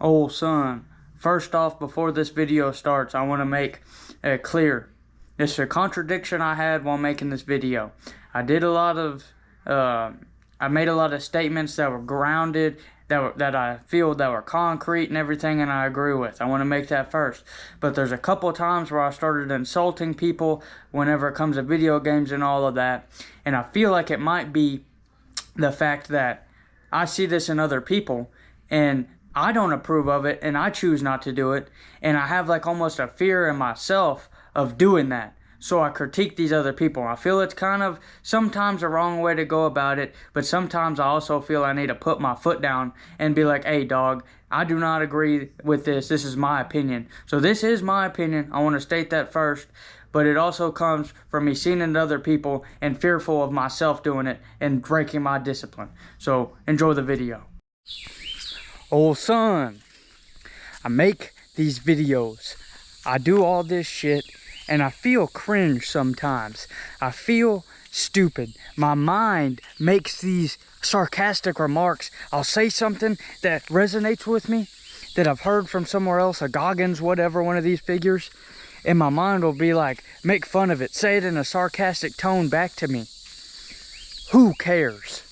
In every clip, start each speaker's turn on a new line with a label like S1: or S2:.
S1: Oh son, first off, before this video starts, I want to make it clear. It's a contradiction I had while making this video. I made a lot of statements that were grounded, that I feel that were concrete and everything, and I agree with. I want to make that first. But there's a couple of times where I started insulting people whenever it comes to video games and all of that. And I feel like it might be the fact that I see this in other people, and I don't approve of it, and I choose not to do it, and I have like almost a fear in myself of doing that. So I critique these other people. I feel it's kind of sometimes the wrong way to go about it, but sometimes I also feel I need to put my foot down and be like, hey dog, I do not agree with this. This is my opinion. So this is my opinion. I want to state that first. But it also comes from me seeing it in other people and fearful of myself doing it and breaking my discipline. So enjoy the video. Oh son, I make these videos, I do all this shit, and I feel cringe sometimes. I feel stupid. My mind makes these sarcastic remarks. I'll say something that resonates with me, that I've heard from somewhere else, a Goggins, whatever, one of these figures, and my mind will be like, make fun of it, say it in a sarcastic tone back to me. Who cares?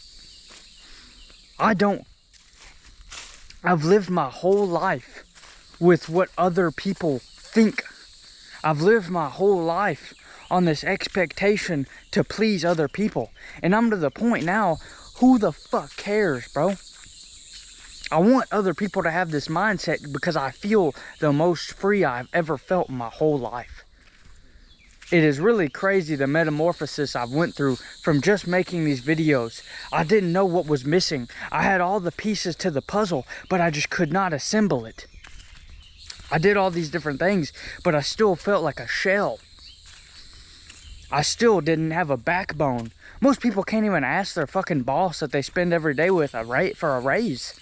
S1: I've lived my whole life with what other people think. I've lived my whole life on this expectation to please other people. And I'm to the point now, who the fuck cares, bro? I want other people to have this mindset because I feel the most free I've ever felt in my whole life. It is really crazy the metamorphosis I've went through from just making these videos. I didn't know what was missing. I had all the pieces to the puzzle, but I just could not assemble it. I did all these different things, but I still felt like a shell. I still didn't have a backbone. Most people can't even ask their fucking boss that they spend every day with for a raise.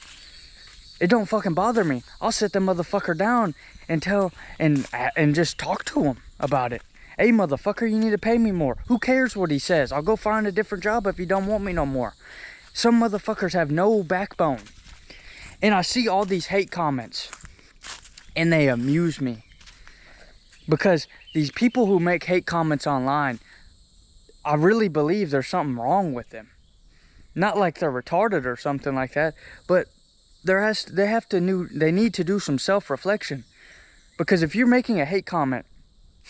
S1: It don't fucking bother me. I'll sit the motherfucker down and just talk to him about it. Hey motherfucker, you need to pay me more. Who cares what he says? I'll go find a different job if you don't want me no more. Some motherfuckers have no backbone. And I see all these hate comments, and they amuse me. Because these people who make hate comments online, I really believe there's something wrong with them. Not like they're retarded or something like that, but they need to do some self-reflection. Because if you're making a hate comment,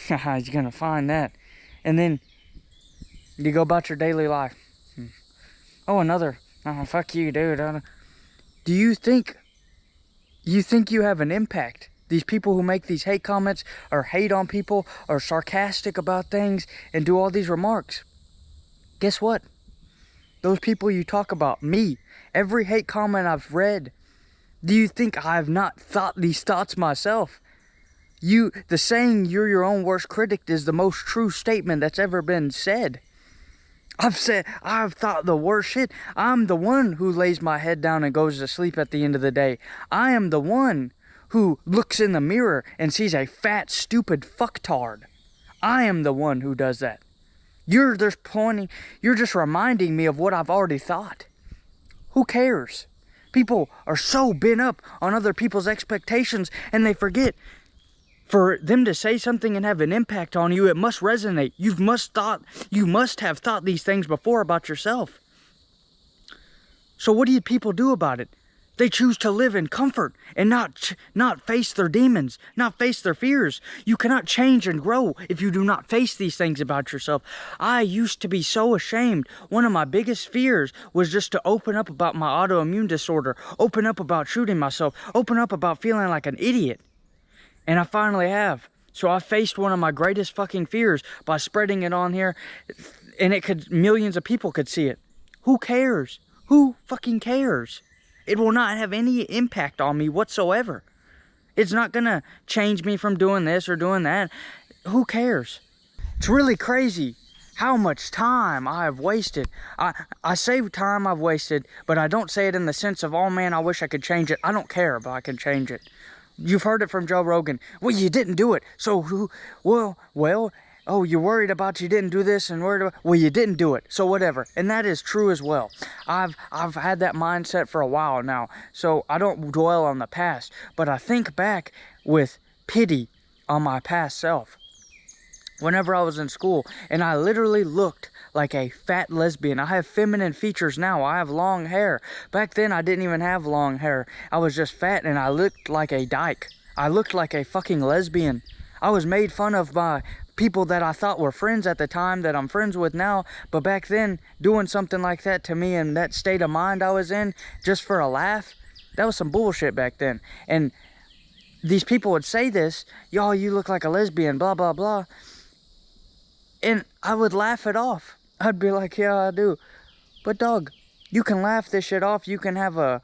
S1: you're gonna find that, and then you go about your daily life. Oh, fuck you, dude. Do you think you have an impact? These people who make these hate comments or hate on people or sarcastic about things and do all these remarks, guess what? Those people you talk about, me, every hate comment I've read, do you think I have not thought these thoughts myself? The saying you're your own worst critic is the most true statement that's ever been said. I've thought the worst shit. I'm the one who lays my head down and goes to sleep at the end of the day. I am the one who looks in the mirror and sees a fat, stupid fucktard. I am the one who does that. You're just reminding me of what I've already thought. Who cares? People are so bent up on other people's expectations, and they forget, for them to say something and have an impact on you, it must resonate. You must have thought these things before about yourself. So what do people do about it? They choose to live in comfort and not face their demons, not face their fears. You cannot change and grow if you do not face these things about yourself. I used to be so ashamed. One of my biggest fears was just to open up about my autoimmune disorder, open up about shooting myself, open up about feeling like an idiot. And I finally have. So I faced one of my greatest fucking fears by spreading it on here, and millions of people could see it. Who cares? Who fucking cares? It will not have any impact on me whatsoever. It's not gonna change me from doing this or doing that. Who cares? It's really crazy how much time I have wasted. I say time I've wasted, but I don't say it in the sense of, oh man, I wish I could change it. I don't care if I can change it. You've heard it from Joe Rogan. Well, you didn't do it. So well, oh, you're worried about you didn't do this and worried about, well, you didn't do it, so whatever. And that is true as well. I've had that mindset for a while now, so I don't dwell on the past, but I think back with pity on my past self. Whenever I was in school, and I literally looked like a fat lesbian. I have feminine features now. I have long hair. Back then, I didn't even have long hair. I was just fat, and I looked like a dyke. I looked like a fucking lesbian. I was made fun of by people that I thought were friends at the time that I'm friends with now. But back then, doing something like that to me and that state of mind I was in, just for a laugh, that was some bullshit back then. And these people would say this, y'all, you look like a lesbian, blah, blah, blah. And I would laugh it off. I'd be like, yeah, I do. But dog, you can laugh this shit off. You can have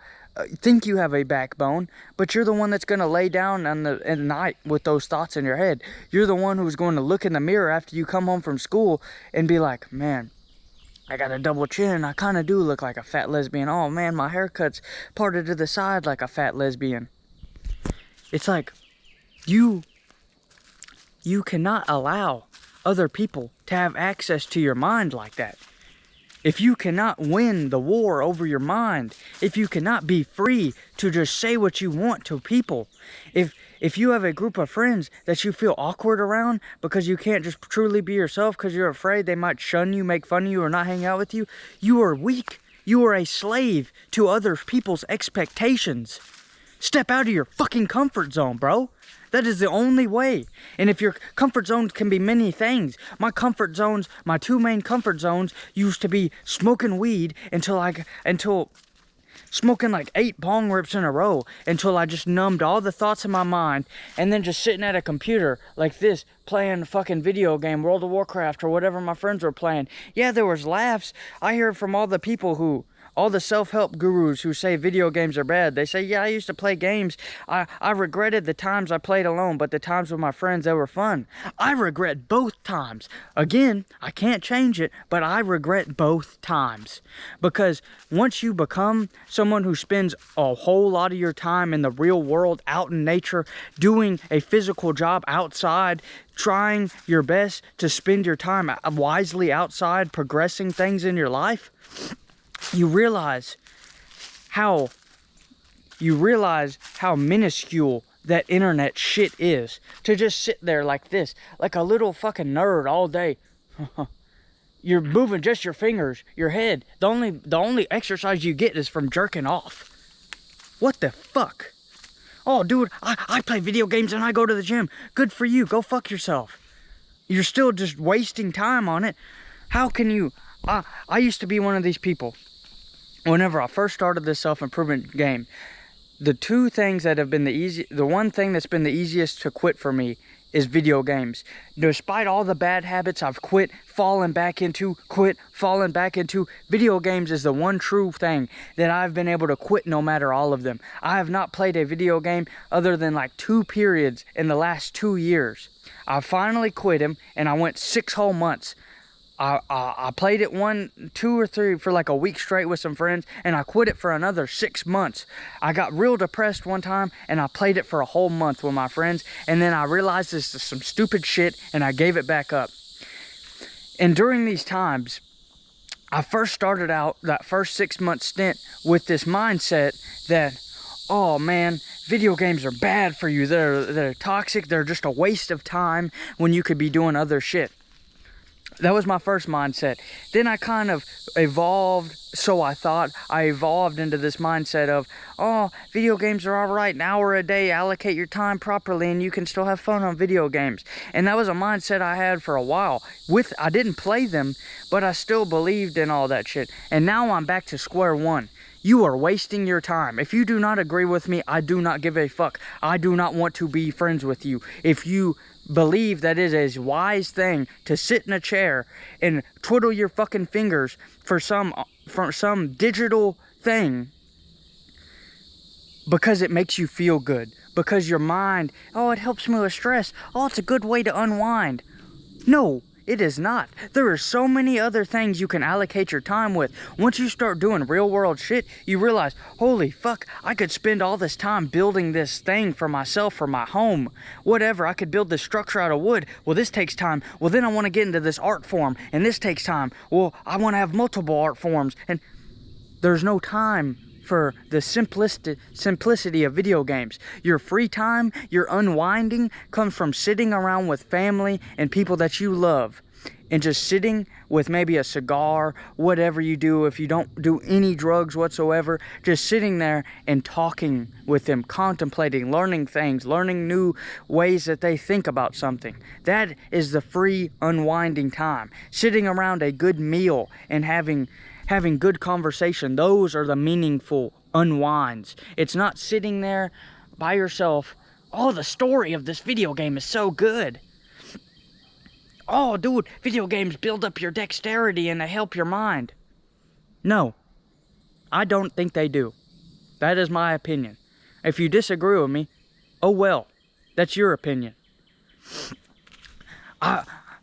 S1: think you have a backbone, but you're the one that's going to lay down at night with those thoughts in your head. You're the one who's going to look in the mirror after you come home from school and be like, man, I got a double chin. I kind of do look like a fat lesbian. Oh man, my haircut's parted to the side like a fat lesbian. It's like, you cannot allow other people to have access to your mind like that. If you cannot win the war over your mind, if you cannot be free to just say what you want to people, if you have a group of friends that you feel awkward around because you can't just truly be yourself because you're afraid they might shun you, make fun of you, or not hang out with you, you are weak. You are a slave to other people's expectations. Step out of your fucking comfort zone, bro. That is the only way. And if your comfort zone can be many things, my comfort zones, my two main comfort zones used to be smoking weed until smoking like 8 bong rips in a row until I just numbed all the thoughts in my mind, and then just sitting at a computer like this playing a fucking video game, World of Warcraft or whatever my friends were playing. Yeah, there was laughs. I hear from all the people all the self-help gurus who say video games are bad. They say, yeah, I used to play games. I regretted the times I played alone, but the times with my friends, they were fun. I regret both times. Again, I can't change it, but I regret both times. Because once you become someone who spends a whole lot of your time in the real world, out in nature, doing a physical job outside, trying your best to spend your time wisely outside, progressing things in your life, you realize how minuscule that internet shit is. To just sit there like this, like a little fucking nerd all day. You're moving just your fingers, your head. The only exercise you get is from jerking off. What the fuck? Oh, dude, I play video games and I go to the gym. Good for you. Go fuck yourself. You're still just wasting time on it. How can you... I used to be one of these people. Whenever I first started this self-improvement game, the two things that have been the one thing that's been the easiest to quit for me is video games. Despite all the bad habits I've fallen back into, video games is the one true thing that I've been able to quit no matter all of them. I have not played a video game other than like 2 periods in the last 2 years. I finally quit him and I went 6 whole months. I played it 1, 2, or 3 for like a week straight with some friends, and I quit it for another 6 months. I got real depressed one time, and I played it for a whole month with my friends, and then I realized this is some stupid shit, and I gave it back up. And during these times, I first started out that first 6-month stint with this mindset that, oh man, video games are bad for you. They're toxic. They're just a waste of time when you could be doing other shit. That was my first mindset. Then I kind of evolved, so I thought. I evolved into this mindset of, oh, video games are all right, an hour a day, allocate your time properly, and you can still have fun on video games. And that was a mindset I had for a while. I didn't play them, but I still believed in all that shit. And now I'm back to square one. You are wasting your time. If you do not agree with me, I do not give a fuck. I do not want to be friends with you. If you believe that it is a wise thing to sit in a chair and twiddle your fucking fingers for some digital thing because it makes you feel good, because your mind, oh, it helps me with stress, oh, it's a good way to unwind. No, It is not. There are so many other things you can allocate your time with. Once you start doing real world shit, you realize, holy fuck, I could spend all this time building this thing for myself, for my home, whatever. I could build this structure out of wood. Well, this takes time. Well, then I want to get into this art form, and this takes time. Well, I want to have multiple art forms, and there's no time for the simplicity of video games. Your free time, your unwinding comes from sitting around with family and people that you love, and just sitting with maybe a cigar, whatever you do. If you don't do any drugs whatsoever, just sitting there and talking with them, contemplating, learning things, learning new ways that they think about something. That is the free unwinding time. Sitting around a good meal and having good conversation. Those are the meaningful unwinds. It's not sitting there by yourself. Oh, the story of this video game is so good. Oh, dude, video games build up your dexterity and they help your mind. No, I don't think they do. That is my opinion. If you disagree with me, oh well, that's your opinion.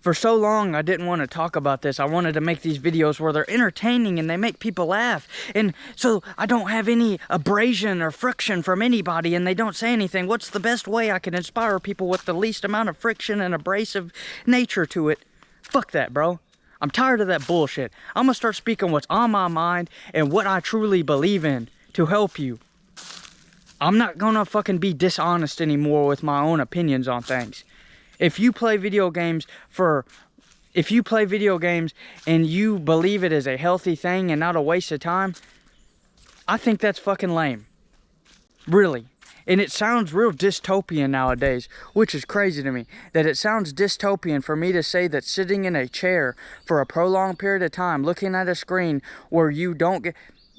S1: For so long, I didn't want to talk about this. I wanted to make these videos where they're entertaining and they make people laugh. And so I don't have any abrasion or friction from anybody and they don't say anything. What's the best way I can inspire people with the least amount of friction and abrasive nature to it? Fuck that, bro. I'm tired of that bullshit. I'm gonna start speaking what's on my mind and what I truly believe in to help you. I'm not gonna fucking be dishonest anymore with my own opinions on things. If you play video games and you believe it is a healthy thing and not a waste of time, I think that's fucking lame. Really. And it sounds real dystopian nowadays, which is crazy to me. That it sounds dystopian for me to say that sitting in a chair for a prolonged period of time, looking at a screen where you don't get...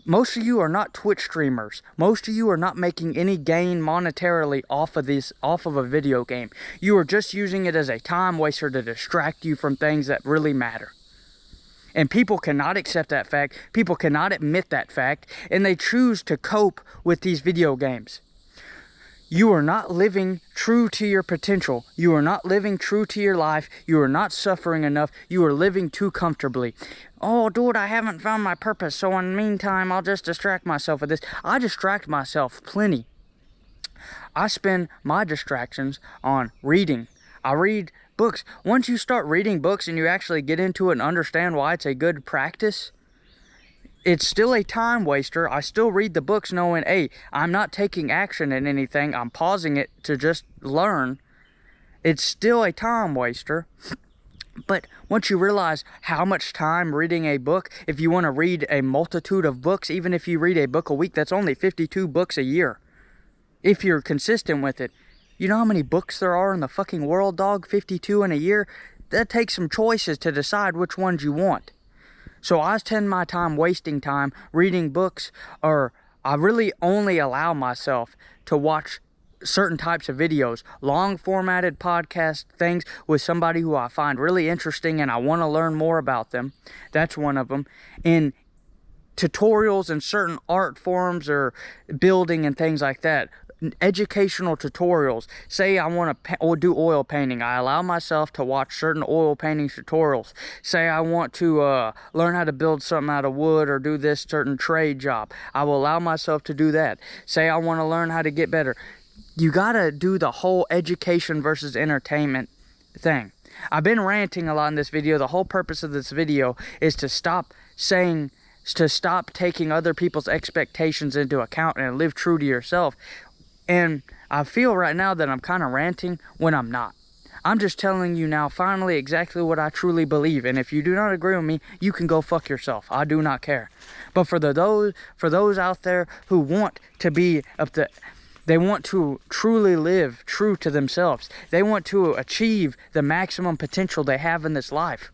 S1: Most of you are not Twitch streamers. Most of you are not making any gain monetarily off of a video game. You are just using it as a time waster to distract you from things that really matter. And people cannot accept that fact. People cannot admit that fact. And they choose to cope with these video games. You are not living true to your potential. You are not living true to your life. You are not suffering enough. You are living too comfortably. Oh, dude, I haven't found my purpose, so in the meantime, I'll just distract myself with this. I distract myself plenty. I spend my distractions on reading. I read books. Once you start reading books and you actually get into it and understand why it's a good practice, it's still a time waster. I still read the books knowing, hey, I'm not taking action in anything. I'm pausing it to just learn. It's still a time waster. But once you realize how much time reading a book, if you want to read a multitude of books, even if you read a book a week, that's only 52 books a year. If you're consistent with it. You know how many books there are in the fucking world, dog? 52 in a year? That takes some choices to decide which ones you want. So I spend my time wasting time reading books, or I really only allow myself to watch certain types of videos, long formatted podcast things with somebody who I find really interesting and I want to learn more about them. That's one of them. And tutorials in certain art forms or building and things like that. Educational tutorials. Say I want to do oil painting. I allow myself to watch certain oil painting tutorials. Say I want to learn how to build something out of wood or do this certain trade job. I will allow myself to do that. Say I want to learn how to get better. You gotta do the whole education versus entertainment thing. I've been ranting a lot in this video. The whole purpose of this video is to stop taking other people's expectations into account and live true to yourself. And I feel right now that I'm kind of ranting when I'm not. I'm just telling you now finally exactly what I truly believe. And if you do not agree with me, you can go fuck yourself. I do not care. But for those out there who want to be they want to truly live true to themselves. They want to achieve the maximum potential they have in this life.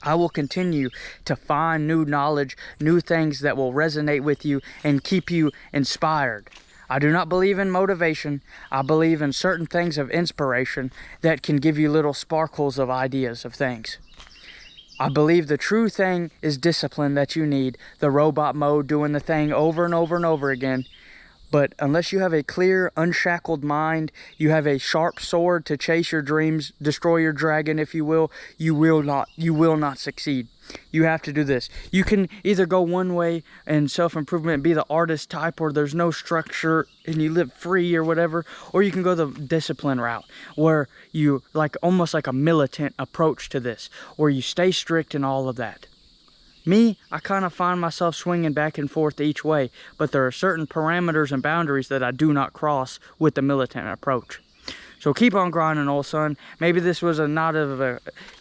S1: I will continue to find new knowledge, new things that will resonate with you and keep you inspired. I do not believe in motivation. I believe in certain things of inspiration that can give you little sparkles of ideas of things. I believe the true thing is discipline that you need. The robot mode, doing the thing over and over and over again. But unless you have a clear, unshackled mind, you have a sharp sword to chase your dreams, destroy your dragon, if you will not succeed. You have to do this. You can either go one way and self-improvement, be the artist type where there's no structure and you live free or whatever, or you can go the discipline route where you almost like a militant approach to this, where you stay strict and all of that. Me, I kind of find myself swinging back and forth each way, but there are certain parameters and boundaries that I do not cross with the militant approach. So keep on grinding, old son. Maybe this was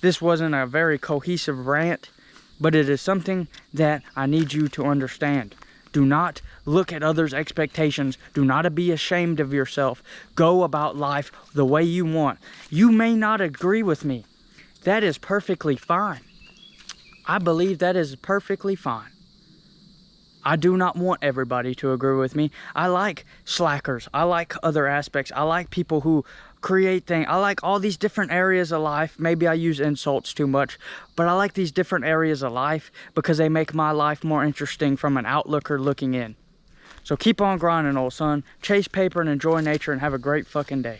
S1: this wasn't a very cohesive rant, but it is something that I need you to understand. Do not look at others' expectations. Do not be ashamed of yourself. Go about life the way you want. You may not agree with me. That is perfectly fine. I believe that is perfectly fine. I do not want everybody to agree with me. I like slackers. I like other aspects. I like people who create things. I like all these different areas of life. Maybe I use insults too much, but I like these different areas of life because they make my life more interesting from an outlooker looking in. So keep on grinding, old son. Chase paper and enjoy nature and have a great fucking day.